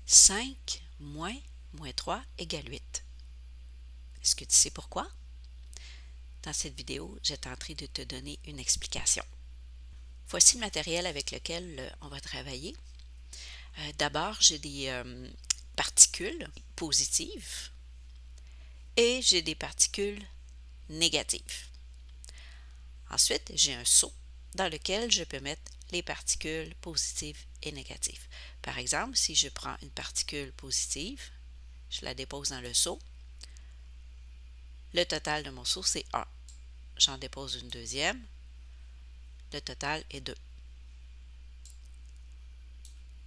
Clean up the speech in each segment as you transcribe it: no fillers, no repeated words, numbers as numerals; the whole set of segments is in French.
5 moins moins 3 égale 8. Est-ce que tu sais pourquoi? Dans cette vidéo, j'ai tenté de te donner une explication. Voici le matériel avec lequel on va travailler. D'abord, j'ai des particules positives et j'ai des particules négatives. Ensuite, j'ai un seau dans lequel je peux mettre les particules positives et négatives. Par exemple, si je prends une particule positive, je la dépose dans le seau, le total de mon seau, c'est 1. J'en dépose une deuxième, le total est 2.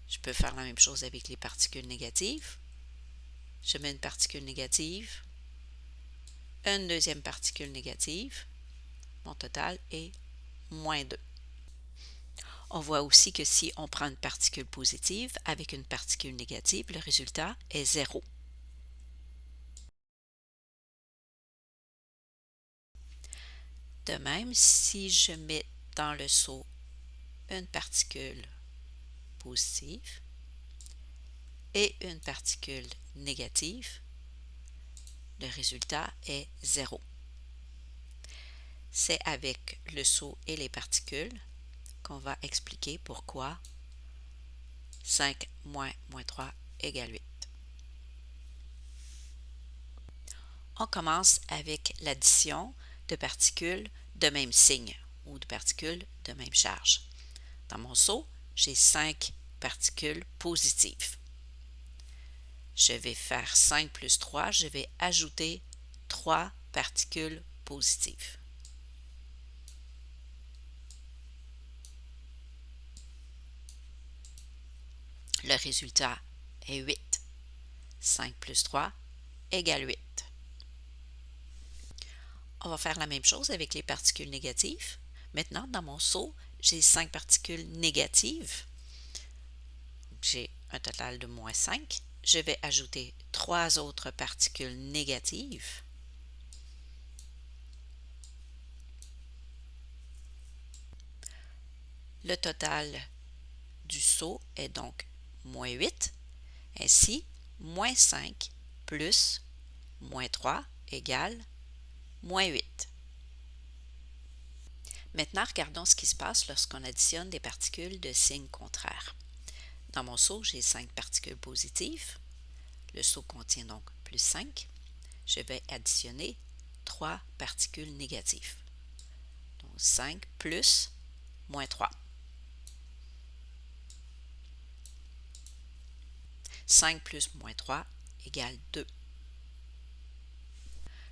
Je peux faire la même chose avec les particules négatives. Je mets une particule négative, une deuxième particule négative, mon total est moins 2. On voit aussi que si on prend une particule positive avec une particule négative, le résultat est 0. De même, si je mets dans le seau une particule positive et une particule négative, le résultat est 0. C'est avec le seau et les particules qu'on va expliquer pourquoi 5 moins moins 3 égale 8. On commence avec l'addition de particules de même signe ou de particules de même charge. Dans mon seau, j'ai 5 particules positives. Je vais faire 5 plus 3, je vais ajouter 3 particules positives. Le résultat est 8. 5 plus 3 égale 8. On va faire la même chose avec les particules négatives. Maintenant, dans mon seau, j'ai 5 particules négatives. J'ai un total de moins 5. Je vais ajouter 3 autres particules négatives. Le total du seau est donc moins 8. Ainsi, moins 5 plus moins 3 égale moins 8. Maintenant, regardons ce qui se passe lorsqu'on additionne des particules de signe contraire. Dans mon seau, j'ai 5 particules positives. Le seau contient donc plus 5. Je vais additionner 3 particules négatives. Donc 5 plus moins 3. 5 plus moins 3 égale 2.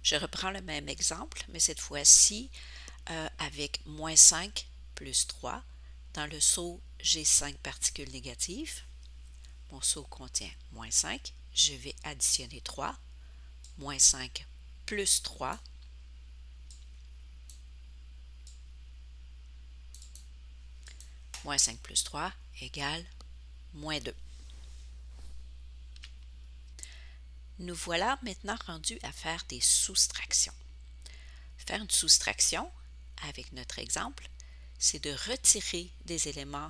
Je reprends le même exemple, mais cette fois-ci avec moins 5 plus 3. Dans le seau, j'ai 5 particules négatives. Mon seau contient moins 5. Je vais additionner 3. Moins 5 plus 3. Moins 5 plus 3 égale moins 2. Nous voilà maintenant rendus à faire des soustractions. Faire une soustraction, avec notre exemple, c'est de retirer des éléments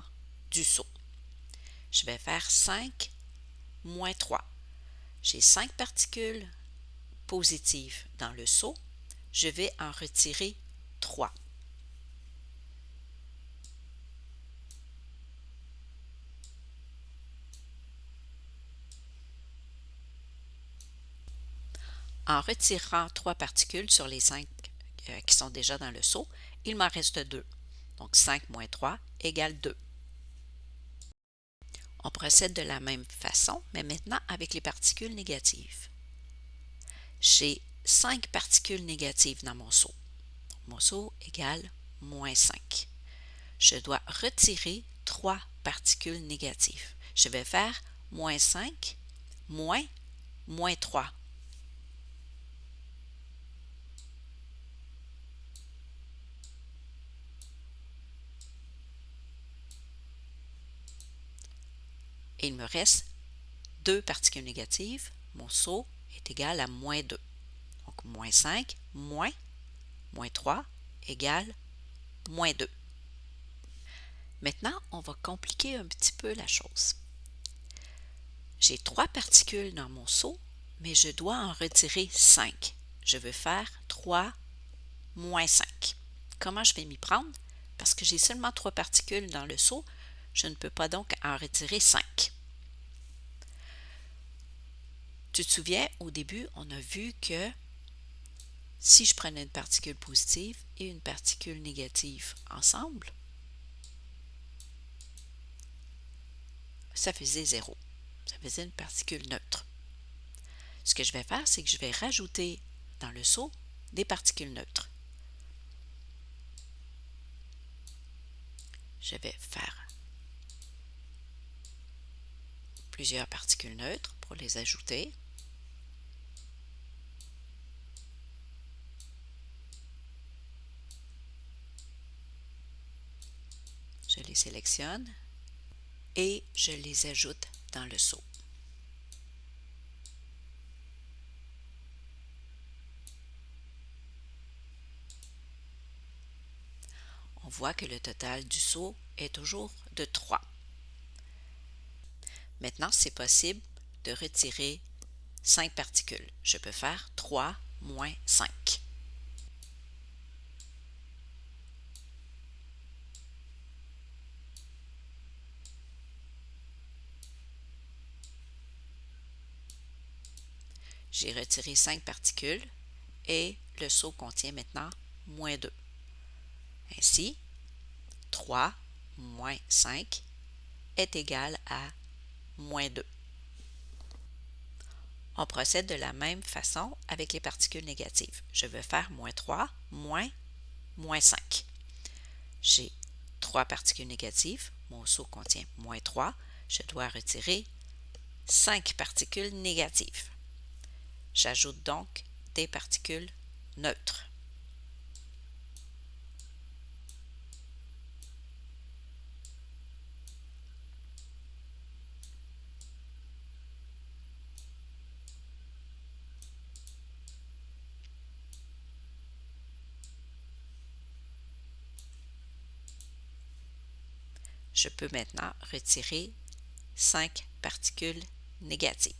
du seau. Je vais faire 5 moins 3. J'ai 5 particules positives dans le seau. Je vais en retirer 3. En retirant 3 particules sur les 5 qui sont déjà dans le seau, il m'en reste 2. Donc 5 moins 3 égale 2. On procède de la même façon, mais maintenant avec les particules négatives. J'ai 5 particules négatives dans mon seau. Mon seau égale moins 5. Je dois retirer 3 particules négatives. Je vais faire moins 5 moins moins 3. Et il me reste 2 particules négatives. Mon seau est égal à moins 2. Donc moins 5 moins moins 3 égale moins 2. Maintenant, on va compliquer un petit peu la chose. J'ai 3 particules dans mon seau, mais je dois en retirer 5. Je veux faire 3 moins 5. Comment je vais m'y prendre? Parce que j'ai seulement 3 particules dans le seau, je ne peux pas donc en retirer 5. Tu te souviens, au début, on a vu que si je prenais une particule positive et une particule négative ensemble, ça faisait 0. Ça faisait une particule neutre. Ce que je vais faire, c'est que je vais rajouter dans le seau des particules neutres. Je vais faire plusieurs particules neutres pour les ajouter. Je les sélectionne et je les ajoute dans le seau. On voit que le total du seau est toujours de 3. Maintenant, c'est possible de retirer 5 particules. Je peux faire 3 moins 5. J'ai retiré 5 particules et le seau contient maintenant moins 2. Ainsi, 3 moins 5 est égal à moins 2. On procède de la même façon avec les particules négatives. Je vais faire moins 3 moins 5. J'ai 3 particules négatives, mon seau contient moins 3, je dois retirer 5 particules négatives. J'ajoute donc des particules neutres. Je peux maintenant retirer 5 particules négatives.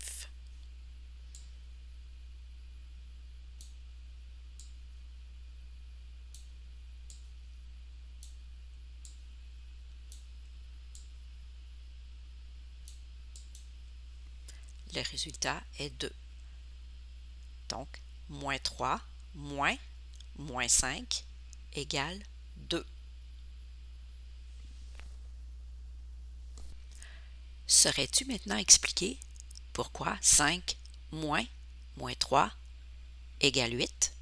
Le résultat est 2. Donc, moins 3 moins 5 égale 2. Saurais-tu maintenant expliquer pourquoi 5 moins 3 égale 8?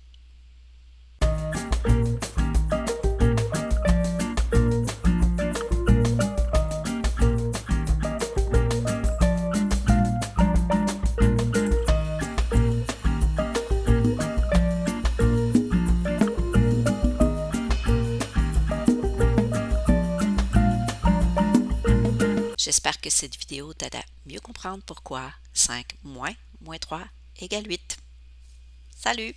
J'espère que cette vidéo t'aide à mieux comprendre pourquoi 5 moins 3 égale 8. Salut!